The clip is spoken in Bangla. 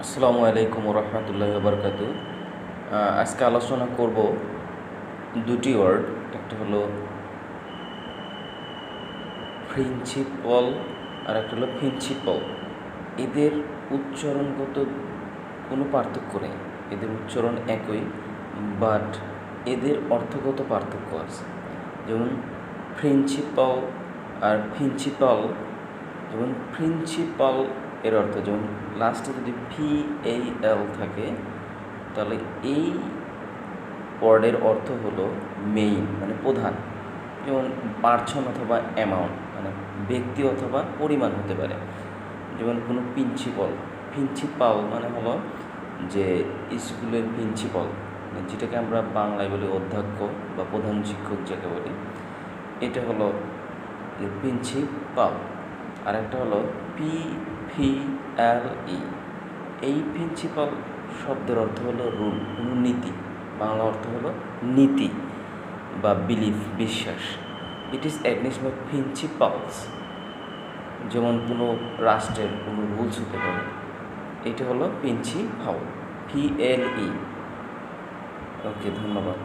আসসালামু আলাইকুম রহমতুল্লাহ বরকাত। আজকে আলোচনা করব দুটি ওয়ার্ড। একটা হলো প্রিন্সিপাল আর একটা হলো প্রিন্সিপাল। এদের উচ্চারণগত কোনো পার্থক্য নেই, এদের উচ্চারণ একই, বাট এদের অর্থগত পার্থক্য আছে। যেমন প্রিন্সিপাল আর প্রিন্সিপাল। যেমন প্রিন্সিপাল এর অর্থ, যেমন লাস্টে যদি PAL থাকে, তাহলে এই ওয়ার্ডের অর্থ হলো মেইন, মানে প্রধান। যেমন পার্সন অথবা অ্যামাউন্ট, মানে ব্যক্তি অথবা পরিমাণ হতে পারে। যেমন কোনো প্রিন্সিপাল মানে হলো যে স্কুলের প্রিন্সিপাল, যেটাকে আমরা বাংলায় বলি অধ্যক্ষ বা প্রধান শিক্ষক যাকে বলি, এটা হলো প্রিন্সিপাল। আর একটা হলো PVLE। এই প্রিন্সিপাল শব্দের অর্থ হলো রুল, কোনো নীতি। বাংলা অর্থ হলো নীতি বা বিলিফ, বিশ্বাস। It is against by principles. যেমন কোনো রাষ্ট্রের কোনো রুলস হতে পারে, এটা হলো প্রিন্সিপাল, PLE। ওকে, ধন্যবাদ।